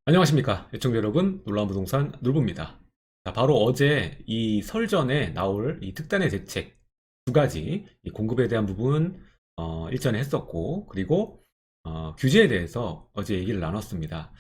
안녕하십니까 애청자 여러분, 놀라운 부동산 놀부입니다. 자, 바로 어제 이 설 전에 나올 이 특단의 대책 두 가지, 이 공급에 대한 부분 일전에 했었고, 그리고 규제에 대해서 어제 얘기를 나눴습니다.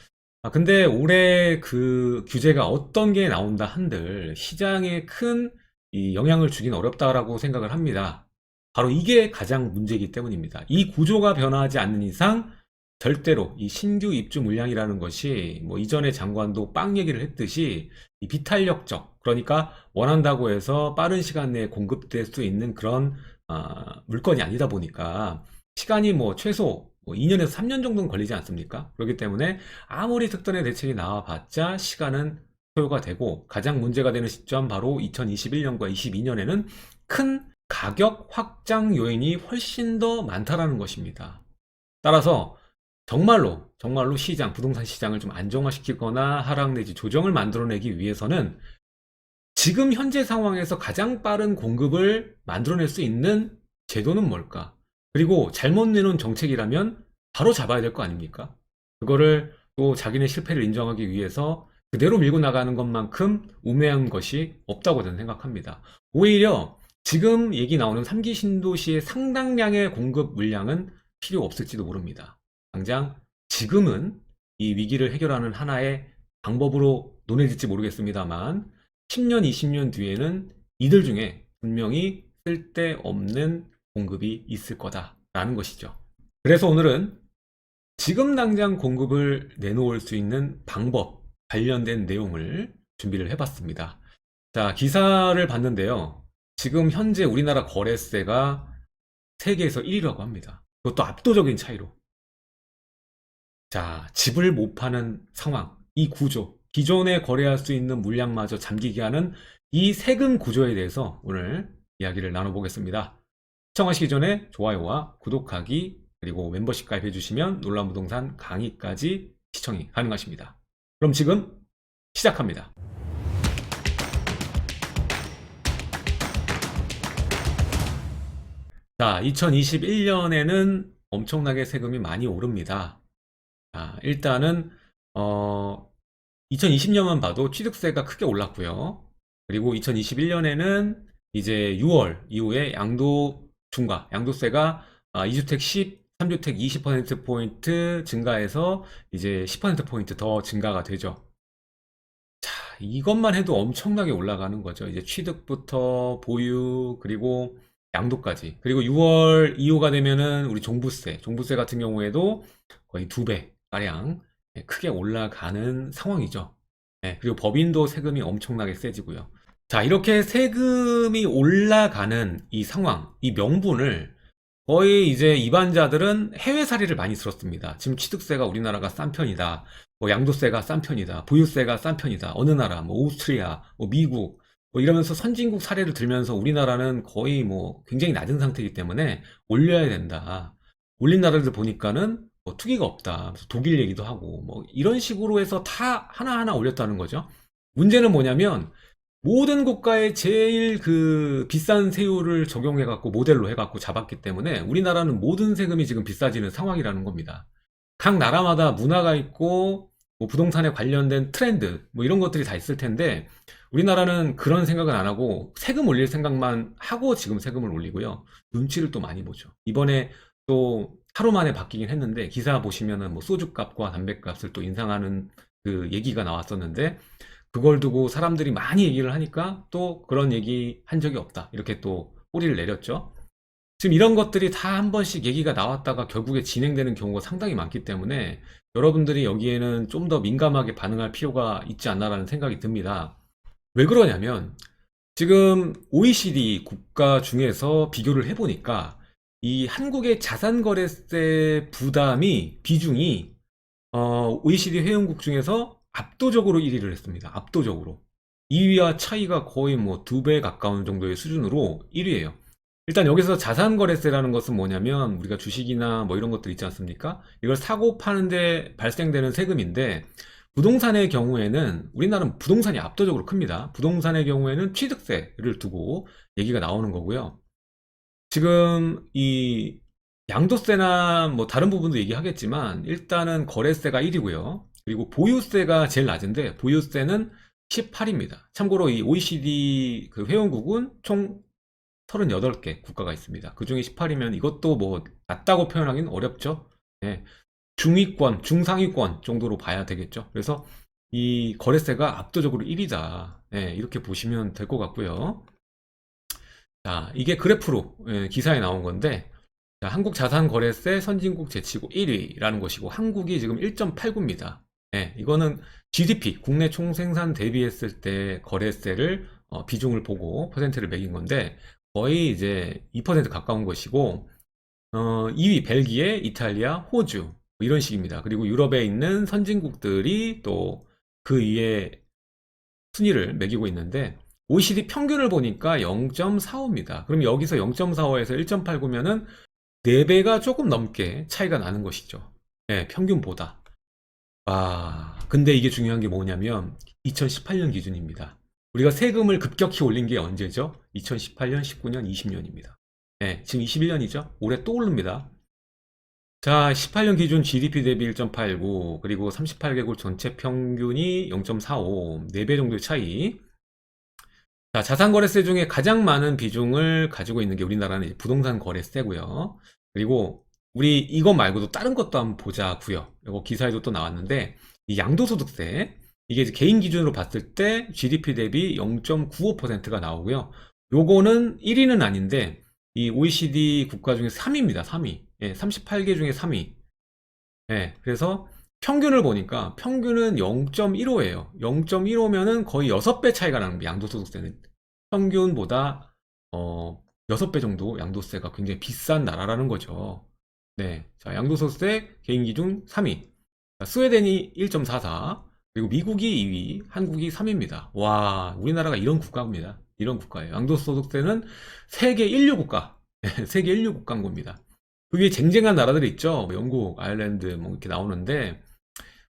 근데 올해 그 규제가 어떤 게 나온다 한들 시장에 큰 이 영향을 주긴 어렵다라고 생각을 합니다. 바로 이게 가장 문제이기 때문입니다. 이 구조가 변화하지 않는 이상 절대로 이 신규 입주 물량이라는 것이, 뭐 이전에 장관도 빵 얘기를 했듯이 이 비탄력적, 그러니까 원한다고 해서 빠른 시간 내에 공급될 수 있는 그런 물건이 아니다 보니까 시간이 뭐 최소 뭐 2년에서 3년 정도는 걸리지 않습니까? 그렇기 때문에 아무리 특단의 대책이 나와봤자 시간은 소요가 되고, 가장 문제가 되는 시점 바로 2021년과 22년에는 큰 가격 확장 요인이 훨씬 더 많다라는 것입니다. 따라서 정말로 시장, 부동산 시장을 좀 안정화시키거나 하락 내지 조정을 만들어내기 위해서는 지금 현재 상황에서 가장 빠른 공급을 만들어낼 수 있는 제도는 뭘까? 그리고 잘못 내놓은 정책이라면 바로 잡아야 될 거 아닙니까? 그거를 또 자기네 실패를 인정하기 위해서 그대로 밀고 나가는 것만큼 우매한 것이 없다고 저는 생각합니다. 오히려 지금 얘기 나오는 3기 신도시의 상당량의 공급 물량은 필요 없을지도 모릅니다. 당장 지금은 이 위기를 해결하는 하나의 방법으로 논해질지 모르겠습니다만, 10년, 20년 뒤에는 이들 중에 분명히 쓸데없는 공급이 있을 거다라는 것이죠. 그래서 오늘은 지금 당장 공급을 내놓을 수 있는 방법 관련된 내용을 준비를 해봤습니다. 자, 기사를 봤는데요. 지금 현재 우리나라 거래세가 세계에서 1위라고 합니다. 그것도 압도적인 차이로. 자, 집을 못 파는 상황, 이 구조, 기존에 거래할 수 있는 물량마저 잠기게 하는 이 세금 구조에 대해서 오늘 이야기를 나눠보겠습니다. 시청하시기 전에 좋아요와 구독하기, 그리고 멤버십 가입해 주시면 놀라운 부동산 강의까지 시청이 가능하십니다. 그럼 지금 시작합니다. 자, 2021년에는 엄청나게 세금이 많이 오릅니다. 일단은 2020년만 봐도 취득세가 크게 올랐고요. 그리고 2021년에는 이제 6월 이후에 양도세가 2주택 10, 3주택 20%포인트 증가해서 이제 10%포인트 더 증가가 되죠. 자, 이것만 해도 엄청나게 올라가는 거죠. 이제 취득부터 보유, 그리고 양도까지. 그리고 6월 이후가 되면은 우리 종부세 같은 경우에도 거의 2배 가량 크게 올라가는 상황이죠. 그리고 법인도 세금이 엄청나게 세지고요. 자, 이렇게 세금이 올라가는 이 상황, 이 명분을 거의 이제 일반자들은 해외사례를 많이 들었습니다. 지금 취득세가 우리나라가 싼 편이다. 뭐 양도세가 싼 편이다. 보유세가 싼 편이다. 어느 나라, 뭐 오스트리아, 뭐 미국, 뭐 이러면서 선진국 사례를 들면서 우리나라는 거의 뭐 굉장히 낮은 상태이기 때문에 올려야 된다. 올린 나라들 보니까는 뭐 투기가 없다. 독일 얘기도 하고 뭐 이런 식으로 해서 다 하나하나 올렸다는 거죠. 문제는 뭐냐면 모든 국가에 제일 그 비싼 세율을 적용해 갖고 모델로 해 갖고 잡았기 때문에 우리나라는 모든 세금이 지금 비싸지는 상황이라는 겁니다. 각 나라마다 문화가 있고 뭐 부동산에 관련된 트렌드 뭐 이런 것들이 다 있을 텐데, 우리나라는 그런 생각은 안 하고 세금 올릴 생각만 하고 지금 세금을 올리고요. 눈치를 또 많이 보죠. 이번에 또 하루 만에 바뀌긴 했는데, 기사 보시면은 뭐 소주값과 담배값을 또 인상하는 그 얘기가 나왔었는데, 그걸 두고 사람들이 많이 얘기를 하니까 또 그런 얘기 한 적이 없다, 이렇게 또 꼬리를 내렸죠. 지금 이런 것들이 다 한 번씩 얘기가 나왔다가 결국에 진행되는 경우가 상당히 많기 때문에 여러분들이 여기에는 좀 더 민감하게 반응할 필요가 있지 않나라는 생각이 듭니다. 왜 그러냐면 지금 OECD 국가 중에서 비교를 해보니까 이 한국의 자산거래세 비중이 OECD 회원국 중에서 압도적으로 1위를 했습니다. 압도적으로. 2위와 차이가 거의 뭐 2배 가까운 정도의 수준으로 1위예요. 일단 여기서 자산거래세라는 것은 뭐냐면 우리가 주식이나 뭐 이런 것들 있지 않습니까? 이걸 사고 파는데 발생되는 세금인데, 부동산의 경우에는 우리나라는 부동산이 압도적으로 큽니다. 부동산의 경우에는 취득세를 두고 얘기가 나오는 거고요. 지금 이 양도세나 뭐 다른 부분도 얘기하겠지만 일단은 거래세가 1위고요. 그리고 보유세가 제일 낮은데 보유세는 18입니다. 참고로 이 OECD 그 회원국은 총 38개 국가가 있습니다. 그 중에 18이면 이것도 뭐 낮다고 표현하기는 어렵죠. 예, 중위권, 중상위권 정도로 봐야 되겠죠. 그래서 이 거래세가 압도적으로 1위다. 예, 이렇게 보시면 될 것 같고요. 자, 이게 그래프로 기사에 나온 건데, 자, 한국 자산 거래세 선진국 제치고 1위라는 것이고 한국이 지금 1.89입니다. 예, 이거는 GDP 국내 총생산 대비했을 때 거래세를 비중을 보고 퍼센트를 매긴 건데 거의 이제 2% 가까운 것이고 2위 벨기에, 이탈리아, 호주 뭐 이런 식입니다. 그리고 유럽에 있는 선진국들이 또 그 위에 순위를 매기고 있는데 OECD 평균을 보니까 0.45입니다. 그럼 여기서 0.45에서 1.89면은 4배가 조금 넘게 차이가 나는 것이죠. 네, 평균보다. 근데 이게 중요한 게 뭐냐면 2018년 기준입니다. 우리가 세금을 급격히 올린 게 언제죠? 2018년, 19년, 20년입니다. 네, 지금 21년이죠? 올해 또 오릅니다. 자, 18년 기준 GDP 대비 1.89, 그리고 38개국 전체 평균이 0.45, 4배 정도의 차이. 자, 자산거래세 중에 가장 많은 비중을 가지고 있는 게 우리나라는 이제 부동산 거래세고요. 그리고 우리 이거 말고도 다른 것도 한번 보자고요. 이거 기사에도 또 나왔는데 이 양도소득세 이게 이제 개인 기준으로 봤을 때 GDP 대비 0.95%가 나오고요. 요거는 1위는 아닌데 이 OECD 국가 중에 3위입니다. 3위. 예, 38개 중에 3위. 예, 그래서 평균을 보니까 평균은 0.15예요. 0.15면은 거의 6배 차이가 나는 거예요. 양도소득세는. 평균보다 6배 정도 양도세가 굉장히 비싼 나라라는 거죠. 네. 자, 양도소득세 개인 기준 3위. 자, 스웨덴이 1.44. 그리고 미국이 2위, 한국이 3위입니다. 와, 우리나라가 이런 국가입니다. 이런 국가예요. 양도소득세는 세계 인류 국가. 세계 인류 국가인 겁니다. 그게 쟁쟁한 나라들이 있죠. 뭐 영국, 아일랜드 뭐 이렇게 나오는데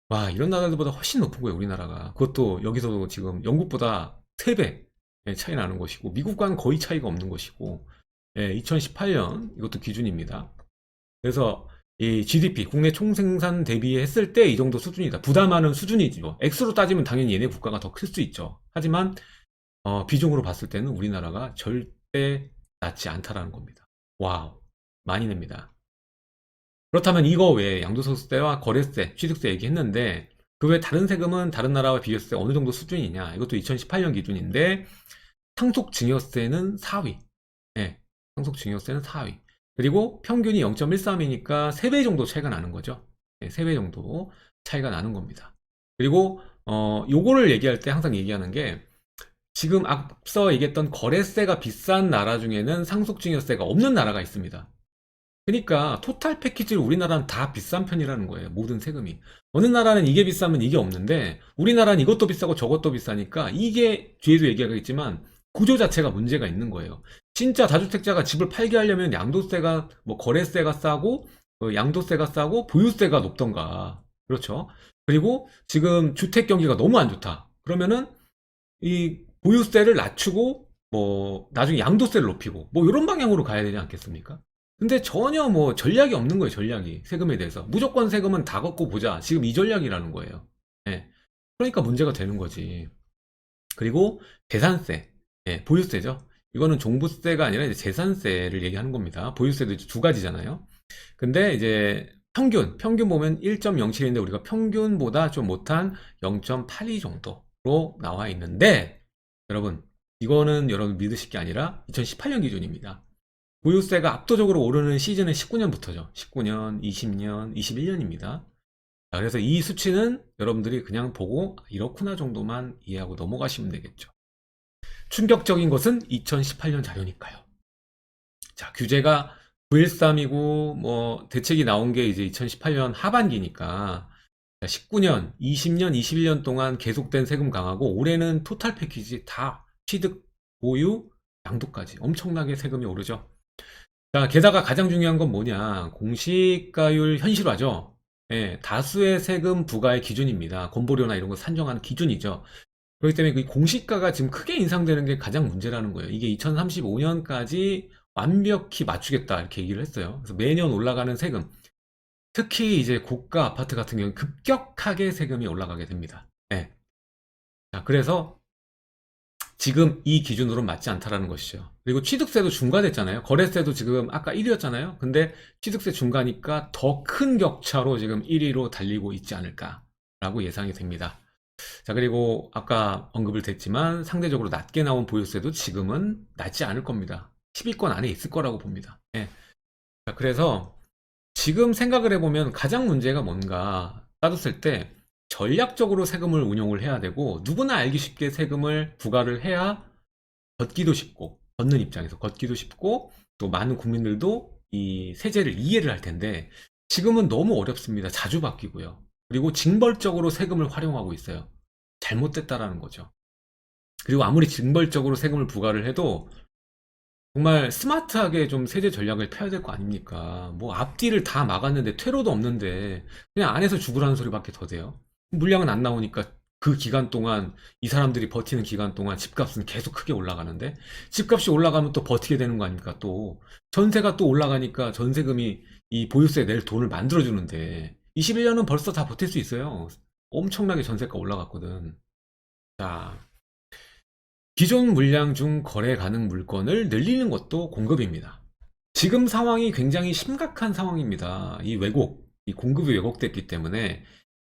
와, 이런 나라들보다 훨씬 높은 거예요, 우리나라가. 그것도 여기서도 지금 영국보다 3배 차이 나는 것이고 미국과는 거의 차이가 없는 것이고 2018년 이것도 기준입니다. 그래서 이 GDP 국내 총생산 대비했을 때 이 정도 수준이다. 부담하는 수준이죠. 액수로 따지면 당연히 얘네 국가가 더 클 수 있죠. 하지만 비중으로 봤을 때는 우리나라가 절대 낮지 않다라는 겁니다. 와우, 많이 냅니다. 그렇다면 이거 외에 양도소득세와 거래세, 취득세 얘기했는데 그 외 다른 세금은 다른 나라와 비교했을 때 어느 정도 수준이냐? 이것도 2018년 기준인데 상속증여세는 4위. 네, 상속증여세는 4위. 그리고 평균이 0.13이니까 3배 정도 차이가 나는 거죠. 네, 3배 정도 차이가 나는 겁니다. 그리고 요거를 얘기할 때 항상 얘기하는 게 지금 앞서 얘기했던 거래세가 비싼 나라 중에는 상속증여세가 없는 나라가 있습니다. 그러니까 토탈 패키지로 우리나라는 다 비싼 편이라는 거예요. 모든 세금이. 어느 나라는 이게 비싸면 이게 없는데 우리나라는 이것도 비싸고 저것도 비싸니까 이게 뒤에도 얘기하겠지만 구조 자체가 문제가 있는 거예요. 진짜 다주택자가 집을 팔게 하려면 양도세가 뭐 거래세가 싸고 양도세가 싸고 보유세가 높던가. 그렇죠. 그리고 지금 주택 경기가 너무 안 좋다. 그러면은 이 보유세를 낮추고 뭐 나중에 양도세를 높이고 뭐 이런 방향으로 가야 되지 않겠습니까? 근데 전혀 뭐 전략이 없는 거예요, 전략이. 세금에 대해서. 무조건 세금은 다 걷고 보자. 지금 이 전략이라는 거예요. 예. 그러니까 문제가 되는 거지. 그리고 재산세. 예, 보유세죠. 이거는 종부세가 아니라 이제 재산세를 얘기하는 겁니다. 보유세도 이제 두 가지잖아요. 근데 이제 평균 보면 1.07인데 우리가 평균보다 좀 못한 0.82 정도로 나와 있는데, 여러분, 이거는 여러분 믿으실 게 아니라 2018년 기준입니다. 보유세가 압도적으로 오르는 시즌은 19년부터죠. 19년, 20년, 21년입니다. 그래서 이 수치는 여러분들이 그냥 보고 이렇구나 정도만 이해하고 넘어가시면 되겠죠. 충격적인 것은 2018년 자료니까요. 자, 규제가 9.13이고 뭐 대책이 나온 게 이제 2018년 하반기니까 19년, 20년, 21년 동안 계속된 세금 강화고 올해는 토탈 패키지 다 취득, 보유, 양도까지 엄청나게 세금이 오르죠. 자, 게다가 가장 중요한 건 뭐냐? 공시가율 현실화죠. 예, 다수의 세금 부과의 기준입니다. 건보료나 이런 거 산정하는 기준이죠. 그렇기 때문에 그 공시가가 지금 크게 인상되는 게 가장 문제라는 거예요. 이게 2035년까지 완벽히 맞추겠다 이렇게 얘기를 했어요. 그래서 매년 올라가는 세금. 특히 이제 고가 아파트 같은 경우는 급격하게 세금이 올라가게 됩니다. 예. 자, 그래서 지금 이 기준으로는 맞지 않다라는 것이죠. 그리고 취득세도 중과됐잖아요. 거래세도 지금 아까 1위였잖아요. 근데 취득세 중과니까 더 큰 격차로 지금 1위로 달리고 있지 않을까라고 예상이 됩니다. 자, 그리고 아까 언급을 됐지만 상대적으로 낮게 나온 보유세도 지금은 낮지 않을 겁니다. 10위권 안에 있을 거라고 봅니다. 예. 자, 그래서 지금 생각을 해보면 가장 문제가 뭔가 따졌을 때 전략적으로 세금을 운용을 해야 되고 누구나 알기 쉽게 세금을 부과를 해야 걷기도 쉽고 걷는 입장에서 걷기도 쉽고 또 많은 국민들도 이 세제를 이해를 할 텐데 지금은 너무 어렵습니다. 자주 바뀌고요. 그리고 징벌적으로 세금을 활용하고 있어요. 잘못됐다라는 거죠. 그리고 아무리 징벌적으로 세금을 부과를 해도 정말 스마트하게 좀 세제 전략을 펴야 될 거 아닙니까? 뭐 앞뒤를 다 막았는데 퇴로도 없는데 그냥 안에서 죽으라는 소리밖에 더 돼요. 물량은 안 나오니까 그 기간 동안 이 사람들이 버티는 기간 동안 집값은 계속 크게 올라가는데 집값이 올라가면 또 버티게 되는 거 아닙니까? 또 전세가 또 올라가니까 전세금이 이 보유세 낼 돈을 만들어주는데 21년은 벌써 다 버틸 수 있어요. 엄청나게 전세가 올라갔거든. 자, 기존 물량 중 거래 가능 물건을 늘리는 것도 공급입니다. 지금 상황이 굉장히 심각한 상황입니다. 이 왜곡, 이 공급이 왜곡됐기 때문에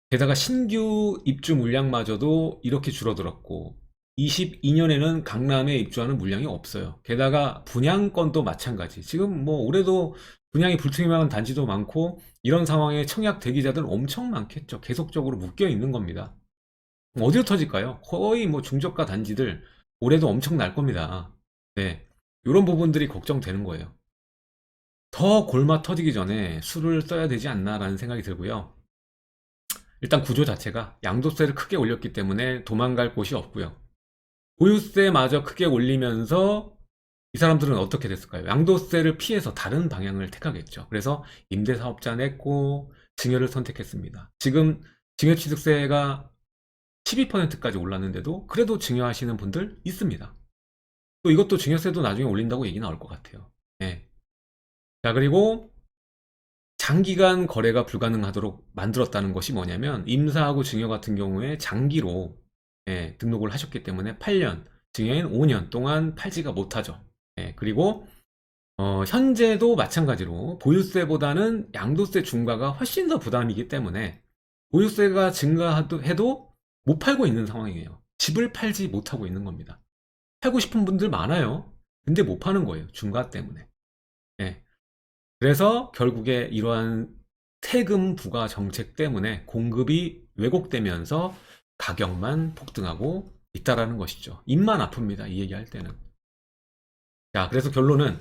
게다가 신규 입주 물량마저도 이렇게 줄어들었고 22년에는 강남에 입주하는 물량이 없어요. 게다가 분양건도 마찬가지. 지금 뭐 올해도 분양이 불투명한 단지도 많고 이런 상황에 청약 대기자들 엄청 많겠죠. 계속적으로 묶여 있는 겁니다. 어디로 터질까요? 거의 뭐 중저가 단지들 올해도 엄청 날 겁니다. 네. 이런 부분들이 걱정되는 거예요. 더 골마 터지기 전에 수를 써야 되지 않나라는 생각이 들고요. 일단 구조 자체가 양도세를 크게 올렸기 때문에 도망갈 곳이 없고요. 보유세마저 크게 올리면서 이 사람들은 어떻게 됐을까요? 양도세를 피해서 다른 방향을 택하겠죠. 그래서 임대사업자 냈고 증여를 선택했습니다. 지금 증여취득세가 12%까지 올랐는데도 그래도 증여하시는 분들 있습니다. 또 이것도 증여세도 나중에 올린다고 얘기 나올 것 같아요. 네. 자, 그리고 장기간 거래가 불가능하도록 만들었다는 것이 뭐냐면 임사하고 증여 같은 경우에 장기로 등록을 하셨기 때문에 8년, 증여인 5년 동안 팔지가 못하죠. 그리고 현재도 마찬가지로 보유세보다는 양도세 중과가 훨씬 더 부담이기 때문에 보유세가 증가해도 못 팔고 있는 상황이에요. 집을 팔지 못하고 있는 겁니다. 팔고 싶은 분들 많아요. 근데 못 파는 거예요. 중과 때문에. 예. 그래서 결국에 이러한 세금 부과 정책 때문에 공급이 왜곡되면서 가격만 폭등하고 있다라는 것이죠. 입만 아픕니다. 이 얘기할 때는. 자, 그래서 결론은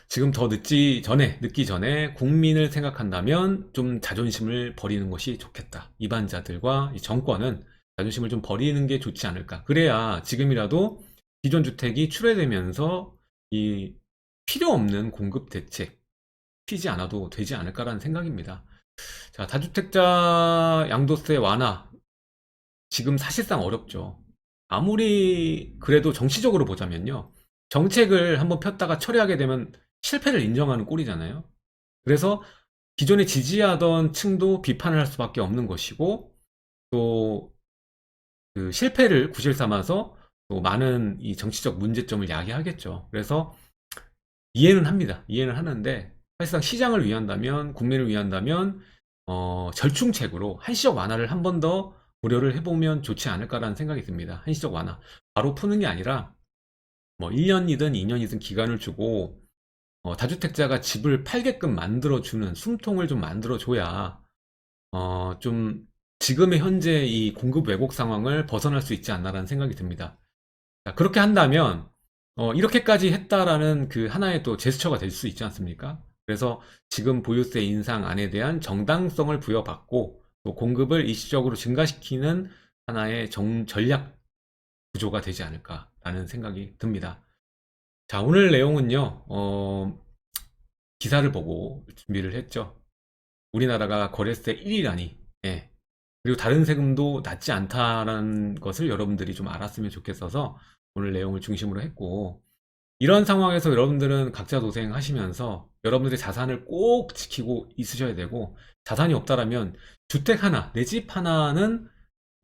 지금 더 늦기 전에 국민을 생각한다면 좀 자존심을 버리는 것이 좋겠다. 이반자들과 이 정권은 자존심을 좀 버리는 게 좋지 않을까. 그래야 지금이라도 기존 주택이 출회되면서 이 필요 없는 공급 대책 피지 않아도 되지 않을까라는 생각입니다. 자, 다주택자 양도세 완화 지금 사실상 어렵죠. 아무리 그래도 정치적으로 보자면요. 정책을 한번 폈다가 철회하게 되면 실패를 인정하는 꼴이잖아요. 그래서 기존에 지지하던 층도 비판을 할 수밖에 없는 것이고 또 그 실패를 구실 삼아서 또 많은 이 정치적 문제점을 야기하겠죠. 그래서 이해는 합니다. 이해는 하는데 사실상 시장을 위한다면 국민을 위한다면 절충책으로 한시적 완화를 한 번 더 고려를 해보면 좋지 않을까라는 생각이 듭니다. 한시적 완화 바로 푸는 게 아니라 뭐 1년이든 2년이든 기간을 주고 다주택자가 집을 팔게끔 만들어주는 숨통을 좀 만들어줘야 좀 지금의 현재 이 공급 왜곡 상황을 벗어날 수 있지 않나라는 생각이 듭니다. 자, 그렇게 한다면 이렇게까지 했다라는 그 하나의 또 제스처가 될 수 있지 않습니까? 그래서 지금 보유세 인상안에 대한 정당성을 부여받고 또 공급을 일시적으로 증가시키는 하나의 전략 구조가 되지 않을까라는 생각이 듭니다. 자, 오늘 내용은요, 기사를 보고 준비를 했죠. 우리나라가 거래세 1위라니, 예. 그리고 다른 세금도 낮지 않다라는 것을 여러분들이 좀 알았으면 좋겠어서 오늘 내용을 중심으로 했고, 이런 상황에서 여러분들은 각자 도생하시면서 여러분들의 자산을 꼭 지키고 있으셔야 되고, 자산이 없다라면 주택 하나, 내 집 하나는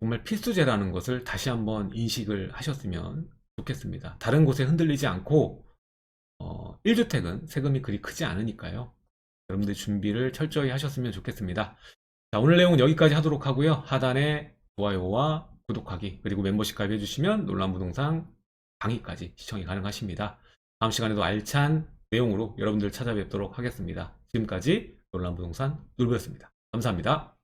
정말 필수제라는 것을 다시 한번 인식을 하셨으면 좋겠습니다. 다른 곳에 흔들리지 않고 1주택은 세금이 그리 크지 않으니까요. 여러분들 준비를 철저히 하셨으면 좋겠습니다. 자, 오늘 내용은 여기까지 하도록 하고요. 하단에 좋아요와 구독하기, 그리고 멤버십 가입해 주시면 놀란부동산 강의까지 시청이 가능하십니다. 다음 시간에도 알찬 내용으로 여러분들 찾아뵙도록 하겠습니다. 지금까지 놀란부동산 놀부였습니다. 감사합니다.